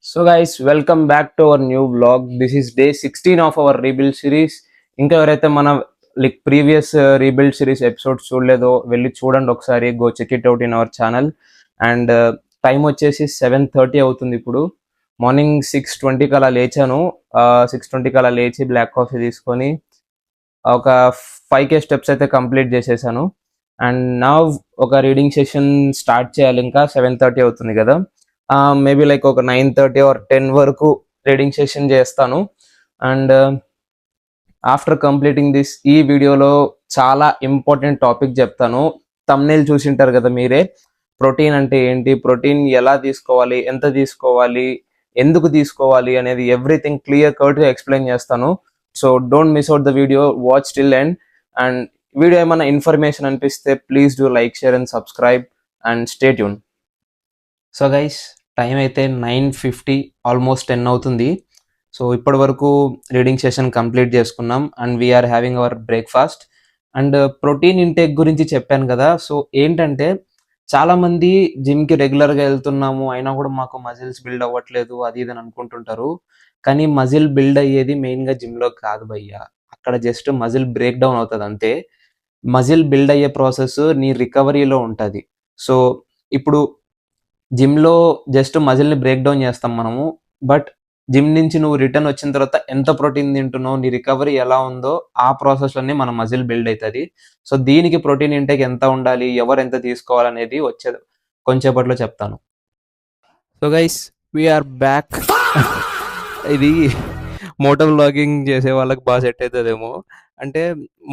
So guys, welcome back to our new vlog. This is day 16 of our rebuild series. ఇంకా ఎవరైతే మన previous rebuild series episodes చూడలేదో వెళ్ళి చూడండి ఒకసారి. Go check it out in our channel. And time వచ్చేసి 7:30 అవుతుంది. ఇప్పుడు మార్నింగ్ 6:20కి అలా లేచాను. 6:20కి అలా లేచి బ్లాక్ కాఫీ తీసుకొని ఒక 5K స్టెప్స్ అయితే కంప్లీట్ చేసేసాను. అండ్ నా ఒక రీడింగ్ సెషన్ స్టార్ట్ చేయాలి. ఇంకా 7:30 అవుతుంది కదా, మేబీ లైక్ ఒక 9:30 or 10 వరకు రీడింగ్ సెషన్ చేస్తాను. అండ్ ఆఫ్టర్ కంప్లీటింగ్ దిస్, ఈ వీడియోలో చాలా ఇంపార్టెంట్ టాపిక్ చెప్తాను. థంబ్నెయిల్ చూసింటారు కదా మీరే. ప్రోటీన్ అంటే ఏంటి, ప్రోటీన్ ఎలా తీసుకోవాలి, ఎంత తీసుకోవాలి, ఎందుకు తీసుకోవాలి అనేది ఎవ్రీథింగ్ క్లియర్ కట్గా ఎక్స్ప్లెయిన్ చేస్తాను. So don't miss out the video, watch till end. And video ఏమైనా ఇన్ఫర్మేషన్ అనిపిస్తే please do like, share and subscribe and stay tune. So guys, time అయితే 9:50, ఆల్మోస్ట్ 10 అవుతుంది. సో ఇప్పటి వరకు రీడింగ్ సెషన్ కంప్లీట్ చేసుకున్నాం and we are having our breakfast. And protein intake గురించి చెప్పాను కదా. సో ఏంటంటే చాలామంది జిమ్కి రెగ్యులర్గా వెళ్తున్నాము అయినా కూడా మాకు మజిల్స్ బిల్డ్ అవ్వట్లేదు అది ఇది అని అనుకుంటుంటారు. కానీ మజిల్ బిల్డ్ అయ్యేది మెయిన్గా జిమ్లో కాదు భయ్యా. అక్కడ జస్ట్ మజిల్ బ్రేక్ డౌన్ అవుతుంది అంతే. మజిల్ బిల్డ్ అయ్యే ప్రాసెస్ నీ రికవరీలో ఉంటుంది. సో ఇప్పుడు జిమ్లో జస్ట్ మజిల్ని బ్రేక్ డౌన్ చేస్తాం మనము, బట్ జిమ్ నుంచి నువ్వు రిటర్న్ వచ్చిన తర్వాత ఎంత ప్రోటీన్ తింటున్నావు, నీ రికవరీ ఎలా ఉందో ఆ ప్రాసెస్లోనే మన మజిల్ బిల్డ్ అవుతుంది. సో దీనికి ప్రోటీన్ ఇంటేక్ ఎంత ఉండాలి, ఎవరు ఎంత తీసుకోవాలనేది కొంచెంసేపట్లో చెప్తాను. So guys, we are back. ఇది మోటో వ్లాగింగ్ చేసే వాళ్ళకి బాగా సెట్ అవుతుందేమో. అంటే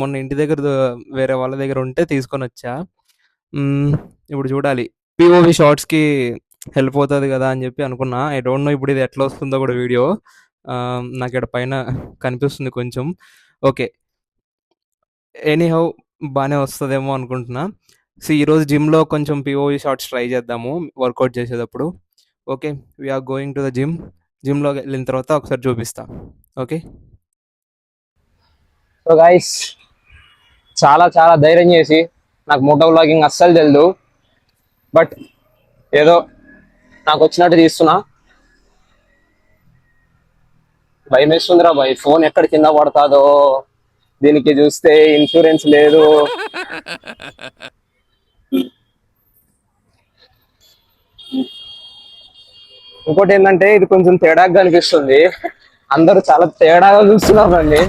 మొన్న ఇంటి దగ్గర వేరే వాళ్ళ దగ్గర ఉంటే తీసుకొని వచ్చా. ఇప్పుడు చూడాలి, పిఓవి షార్ట్స్కి హెల్ప్ అవుతుంది కదా అని చెప్పి అనుకున్నా. ఐ డోంట్ నో ఇప్పుడు ఇది ఎట్లా వస్తుందో కూడా వీడియో. నాకు ఇక్కడ పైన కనిపిస్తుంది కొంచెం. ఓకే, ఎనీహౌ బాగానే వస్తుందేమో అనుకుంటున్నా. సో ఈరోజు జిమ్లో కొంచెం పిఓవి షార్ట్స్ ట్రై చేద్దాము వర్కౌట్ చేసేటప్పుడు. Okay, we are going to the gym. జిమ్లో వెళ్ళిన తర్వాత ఒకసారి చూపిస్తా. ఓకే. సో గైస్, చాలా చాలా ధైర్యం చేసి, నాకు మోటో వ్లాగింగ్ అస్సలు తెలియదు, బట్ ఏదో నాకు వచ్చినట్టు తీస్తున్నా. భయం వేస్తుందిరా భయ్, ఫోన్ ఎక్కడ కింద పడతాదో. దీనికి చూస్తే ఇన్సూరెన్స్ లేదు. ఇంకోటి ఏంటంటే ఇది కొంచెం తేడాగా అనిపిస్తుంది. అందరూ చాలా తేడాగా చూస్తున్నారు అండి.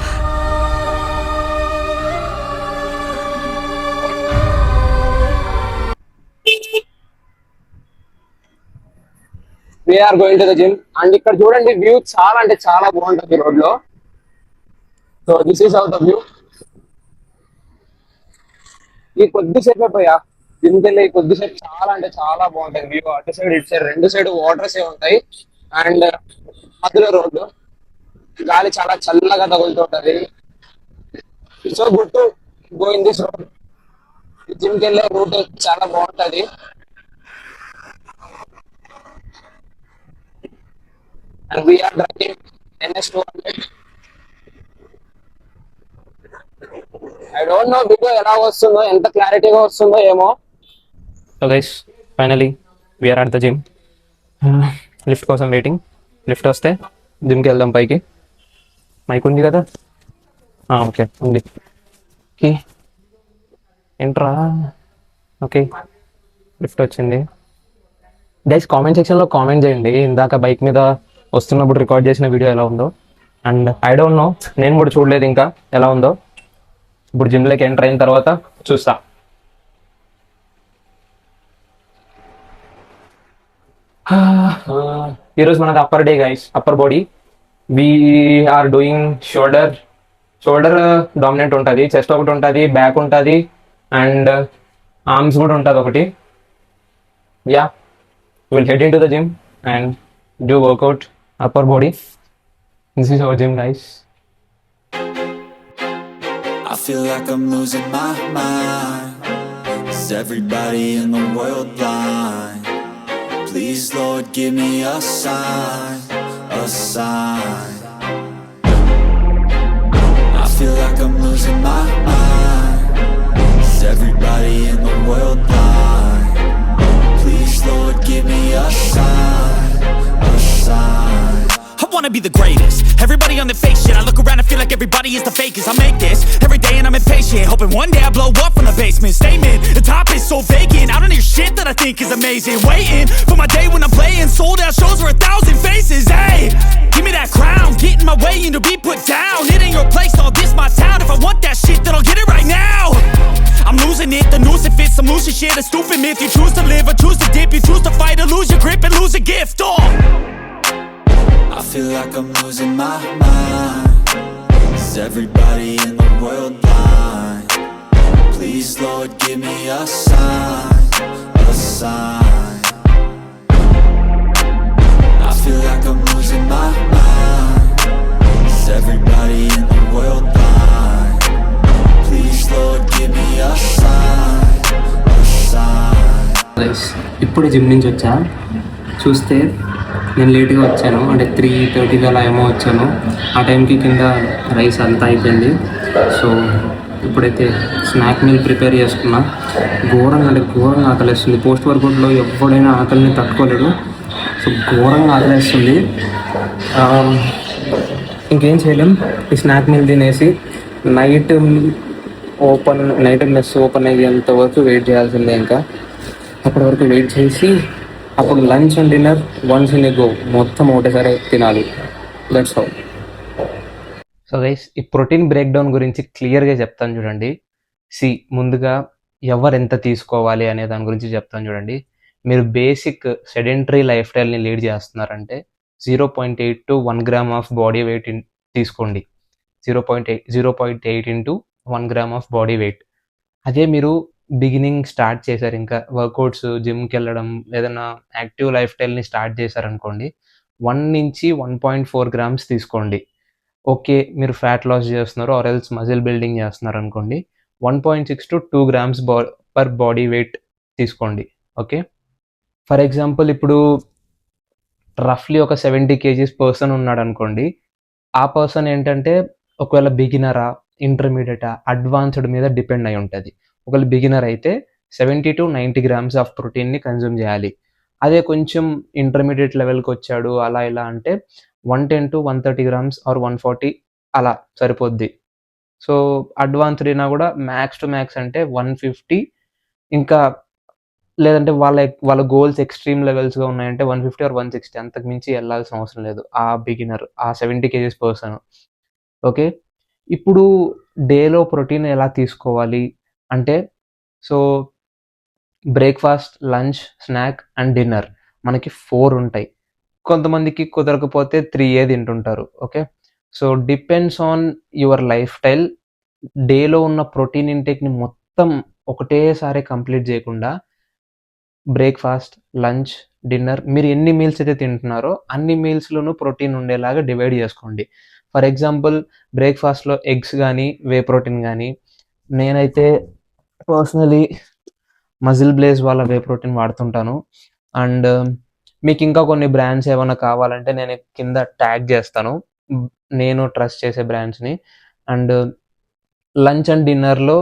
We are going to the gym. And ఇక్కడ చూడండి, వ్యూ చాలా అంటే చాలా బాగుంటుంది రోడ్ లో. So this is out the view. ఈ కొద్దిసేపు పోయా జిమ్కి వెళ్ళి కొద్దిసేపు చాలా అంటే చాలా బాగుంటుంది వ్యూ. అటు సైడ్ ఇటు సైడ్ రెండు సైడ్ వాటర్స్ ఏ ఉంటాయి. అండ్ మధ్యలో రోడ్డు, గాలి చాలా చల్లగా తగులుతుంటది. So good to go in this road. జిమ్కి వెళ్ళే రూట్ చాలా బాగుంటది. And we are driving NS200. I don't know video ఎలా వస్తుందో, ఎంత క్లారిటీగా వస్తుందో ఏమో. So guys, finally we are at the gym. Lift కోసం వెయిటింగ్. లిఫ్ట్ వస్తే జిమ్కి వెళ్దాం పైకి. మైక్ ఉంది కదా? ఓకే, ఉంది. ఓకే, ఎంట్రా. ఓకే, లిఫ్ట్ వచ్చింది. గైస్, కామెంట్ సెక్షన్లో కామెంట్ చేయండి ఇందాక బైక్ మీద వస్తున్నప్పుడు రికార్డ్ చేసిన వీడియో ఎలా ఉందో. అండ్ ఐ డోంట్ నో, నేను కూడా చూడలేదు ఇంకా ఎలా ఉందో. ఇప్పుడు జిమ్లోకి ఎంటర్ అయిన తర్వాత చూస్తా. ఈరోజు మనది upper day guys, upper body. We are doing shoulder dominant ఉంటుంది, చెస్ట్ ఒకటి ఉంటుంది, బ్యాక్ ఉంటుంది, అండ్ ఆర్మ్స్ కూడా ఉంటుంది ఒకటి. Yeah, we'll head into the gym and do workout upper body. This is our gym, guys. I feel like I'm losing my mind. Is everybody in the world blind? Please Lord, give me a sign, a sign. I feel like I'm losing my mind. Is everybody in the world blind? Please Lord, give me a sign, a sign. be the greatest. Everybody on the fake shit, I look around and feel like everybody is the fakest. I make this every day and I'm impatient, hoping one day I blow up from the basement. Statement, the top is so vacant, I don't hear shit that I think is amazing. Waiting for my day when I'm playing sold out shows for 1,000 faces. Hey, give me that crown, get in my way and to be put down. It ain't your place, all this my town. If I want that shit, then I'll get it right now. I'm losing it, the noose it fits, some losing shit, a stupid myth. You choose to live or choose to dip, you choose to fight or lose your grip and lose a gift. Oh, I feel like I'm losing my mind. Is everybody in the world blind? Please Lord, give me a sign, a sign. I feel like I'm losing my mind. Is everybody in the world blind? Please Lord, give me a sign, a sign. Guys ఇప్పుడు gym నుంచి వచ్చా. చూస్తే నేను లేట్గా వచ్చాను, అంటే 3:30 అలా ఏమో వచ్చాను. ఆ టైంకి కింద రైస్ అంతా అయిపోయింది. సో ఇప్పుడైతే స్నాక్ మీల్ ప్రిపేర్ చేసుకున్నా. ఘోరంగా అంటే ఘోరంగా ఆకలిస్తుంది. పోస్ట్ వర్కౌట్లో ఎవడైనా ఆకలిని తట్టుకోలేడు. సో ఘోరంగా ఆకలిస్తుంది. ఇంకేం చేయలేం, ఈ స్నాక్ మీల్ తినేసి నైట్ మెస్ ఓపెన్ అయ్యేంత వరకు వెయిట్ చేయాల్సిందే. ఇంకా అప్పటి వరకు వెయిట్ చేసి అప్పుడు lunch and dinner once in a go మొత్తం ఒకటేసారి తినాలి. That's how. సో గైస్, ఈ ప్రోటీన్ బ్రేక్ డౌన్ గురించి క్లియర్గా చెప్తాను చూడండి. ముందుగా ఎవరు ఎంత తీసుకోవాలి అనే దాని గురించి చెప్తాను చూడండి. మీరు బేసిక్ సెడెంటరీ లైఫ్ స్టైల్ని లీడ్ చేస్తున్నారంటే 0.8 to 1 gram of body weight తీసుకోండి. 0.8 into 1 gram of body weight. అదే మీరు బిగినింగ్ స్టార్ట్ చేశారు, ఇంకా వర్కౌట్స్, జిమ్కి వెళ్ళడం, ఏదైనా యాక్టివ్ లైఫ్ స్టైల్ని స్టార్ట్ చేశారనుకోండి, 1 నుంచి 1.4 గ్రామ్స్ తీసుకోండి. ఓకే, మీరు ఫ్యాట్ లాస్ చేస్తున్నారు ఆర్ ఎల్స్ మజిల్ బిల్డింగ్ చేస్తున్నారు అనుకోండి, 1.6 to 2 grams per body weight తీసుకోండి. ఓకే, ఫర్ ఎగ్జాంపుల్ ఇప్పుడు రఫ్లీ ఒక 70 kgs పర్సన్ ఉన్నాడు అనుకోండి. ఆ పర్సన్ ఏంటంటే ఒకవేళ బిగినరా, ఇంటర్మీడియటా, అడ్వాన్స్డ్ మీద డిపెండ్ అయి ఉంటుంది. ఒకవేళ బిగినర్ అయితే 70 to 90 గ్రామ్స్ ఆఫ్ ప్రోటీన్ని కన్జ్యూమ్ చేయాలి. అదే కొంచెం ఇంటర్మీడియట్ లెవెల్కి వచ్చాడు అలా ఇలా అంటే 110 to 130 గ్రామ్స్ ఆర్ 140 అలా సరిపోద్ది. సో అడ్వాన్స్డ్ అయినా కూడా మ్యాక్స్ టు మ్యాక్స్ అంటే 150, ఇంకా లేదంటే వాళ్ళ గోల్స్ ఎక్స్ట్రీమ్ లెవెల్స్గా ఉన్నాయంటే 150 or 160, అంతకు మించి వెళ్ళాల్సిన అవసరం లేదు ఆ బిగినర్, ఆ 70 kgs పర్సన్. ఓకే, ఇప్పుడు డేలో ప్రోటీన్ ఎలా తీసుకోవాలి అంటే, so breakfast, lunch, snack and dinner మనకి 4 ఉంటాయి. కొంతమందికి కుదరకపోతే 3 తింటుంటారు. Okay, so depends on your life style. డేలో ఉన్న ప్రోటీన్ ఇంటేక్ని మొత్తం ఒకటేసారి కంప్లీట్ చేయకుండా బ్రేక్ఫాస్ట్, లంచ్, డిన్నర్ మీరు ఎన్ని మీల్స్ అయితే తింటున్నారో అన్ని మీల్స్లోనూ ప్రోటీన్ ఉండేలాగా డివైడ్ చేసుకోండి. ఫర్ ఎగ్జాంపుల్ బ్రేక్ఫాస్ట్లో ఎగ్స్ కానీ వే ప్రోటీన్ కానీ, నేనైతే పర్సనలీ మజిల్ బ్లేజ్ వాళ్ళ వే ప్రోటీన్ వాడుతుంటాను. అండ్ మీకు ఇంకా కొన్ని బ్రాండ్స్ ఏమైనా కావాలంటే నేను కింద ట్యాగ్ చేస్తాను, నేను ట్రస్ట్ చేసే బ్రాండ్స్ని. అండ్ లంచ్ అండ్ డిన్నర్లో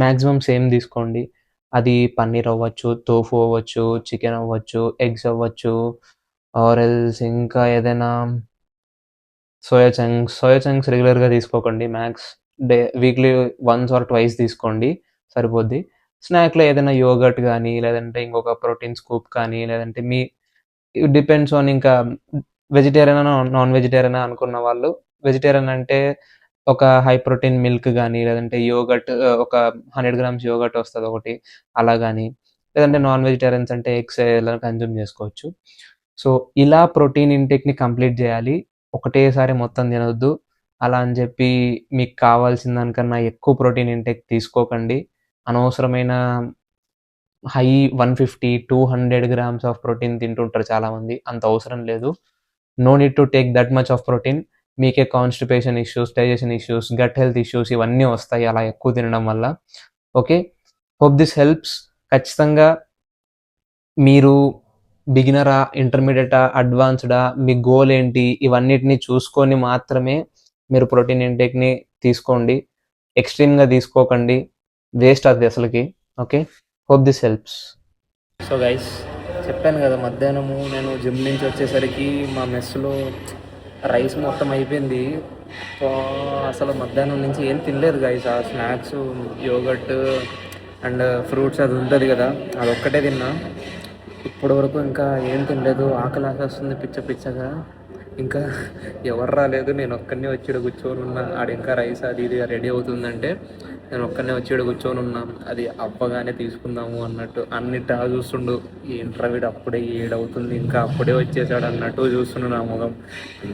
మ్యాక్సిమం సేమ్ తీసుకోండి. అది పన్నీర్ అవ్వచ్చు, తోఫు అవ్వచ్చు, చికెన్ అవ్వచ్చు, ఎగ్స్ అవ్వచ్చు, ఆర్ ఎల్స్ ఇంకా ఏదైనా సోయా చంక్స్ రెగ్యులర్గా తీసుకోకండి. మ్యాక్స్ వీక్లీ 1 or 2 తీసుకోండి, సరిపోద్ది. స్నాక్లో ఏదైనా యోగర్ట్ కానీ, లేదంటే ఇంకొక ప్రోటీన్ స్కూప్ కానీ, లేదంటే డిపెండ్స్ ఆన్ ఇంకా వెజిటేరియన్ నాన్ వెజిటేరియన్ అనుకున్న వాళ్ళు. వెజిటేరియన్ అంటే ఒక హై ప్రోటీన్ మిల్క్ కానీ, లేదంటే యోగర్ట్, ఒక 100 grams యోగర్ట్ వస్తుంది ఒకటి, అలా కానీ. లేదంటే నాన్ వెజిటేరియన్స్ అంటే ఎగ్స్ ఇలా కన్జ్యూమ్ చేసుకోవచ్చు. సో ఇలా ప్రోటీన్ ఇంటేక్ని కంప్లీట్ చేయాలి, ఒకటేసారి మొత్తం తినొద్దు. అలా అని చెప్పి మీకు కావాల్సిన దానికన్నా ఎక్కువ ప్రోటీన్ ఇంటేక్ తీసుకోకండి. అనవసరమైన హై 150-200 grams ఆఫ్ ప్రోటీన్ తింటుంటారు చాలామంది, అంత అవసరం లేదు. No need to take that much of protein. మీకే constipation issues, digestion issues, gut health issues ఇవన్నీ వస్తాయి అలా ఎక్కువ తినడం వల్ల. Okay, hope this helps. ఖచ్చితంగా మీరు బిగినరా, ఇంటర్మీడియటా, అడ్వాన్స్డా, మీ గోల్ ఏంటి, ఇవన్నిటిని చూసుకొని మాత్రమే మీరు ప్రోటీన్ ఇంటేక్ని తీసుకోండి. ఎక్స్ట్రీమ్గా తీసుకోకండి, వేస్ట్ అది అసలుకి. Okay, hope this helps. So guys, చెప్పాను కదా మధ్యాహ్నము నేను జిమ్ నుంచి వచ్చేసరికి మా మెస్లో రైస్ మొత్తం అయిపోయింది. అసలు మధ్యాహ్నం నుంచి ఏం తినలేదు గైస్. ఆ స్నాక్స్, యోగట్ అండ్ ఫ్రూట్స్ అది ఉంటుంది కదా, అది ఒక్కటే తిన్నా. ఇప్పటి వరకు ఇంకా ఏం తినలేదు. ఆకలి వస్తుంది పిచ్చ పిచ్చగా. ఇంకా ఎవరు రాలేదు, నేను ఒక్కనే వచ్చి ఈడ కూర్చొని ఉన్నా. ఆడ ఇంకా రైస్ అది ఇది రెడీ అవుతుందంటే నేను ఒక్కనే వచ్చి ఈడ కూర్చొని ఉన్నాను. అది అవ్వగానే తీసుకుందాము అన్నట్టు. అన్నిటా చూస్తుండు, ఏంట్రా వీడు అప్పుడే 7 అవుతుంది ఇంకా అప్పుడే వచ్చేసాడు అన్నట్టు చూస్తున్నాను నా ముఖం.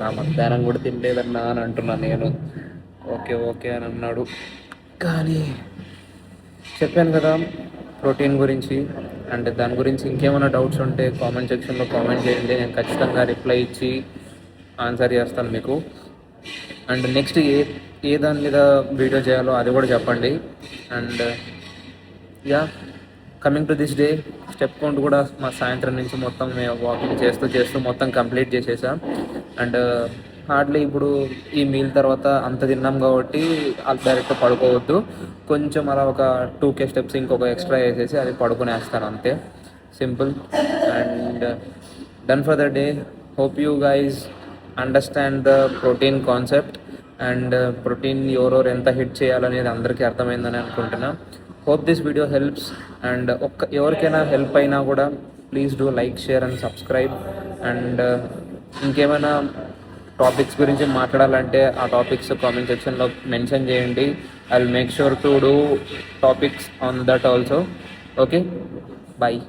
నా మధ్యాహ్నం కూడా తినలేదన్నా అని అంటున్నాను నేను. ఓకే ఓకే అని అన్నాడు. కానీ చెప్పాను కదా ప్రోటీన్ గురించి. అంటే దాని గురించి ఇంకేమైనా డౌట్స్ ఉంటే కామెంట్ సెక్షన్లో కామెంట్ చేయండి, నేను ఖచ్చితంగా రిప్లై ఇచ్చి ఆన్సర్ చేస్తాను మీకు. అండ్ నెక్స్ట్ ఏ దాని మీద వీడియో చేయాలో అది కూడా చెప్పండి. And yeah, coming to this day, step count కూడా మా సాయంత్రం నుంచి మొత్తం మేము వాకింగ్ చేస్తూ మొత్తం కంప్లీట్ చేసేసాం. అండ్ హార్డ్లీ ఇప్పుడు ఈ మీల్ తర్వాత అంత తిన్నాం కాబట్టి అది డైరెక్ట్ పడుకోవద్దు. కొంచెం అలా ఒక 2K స్టెప్స్ ఇంకొక ఎక్స్ట్రా వేసేసి అది పడుకునేస్తాను అంతే. Simple and done for the day. Hope you guys understand the protein concept and protein ఎవరెవరు ఎంత హిట్ చేయాలనేది అందరికీ అర్థమైందని అనుకుంటున్నా. Hope this video helps. And ఎవరికైనా హెల్ప్ అయినా కూడా please do like, share and subscribe. And ఇంకేమైనా టాపిక్స్ గురించి మాట్లాడాలంటే ఆ టాపిక్స్ కామెంట్ సెక్షన్లో మెన్షన్ చేయండి. I will make sure to do topics on that also. Okay, bye.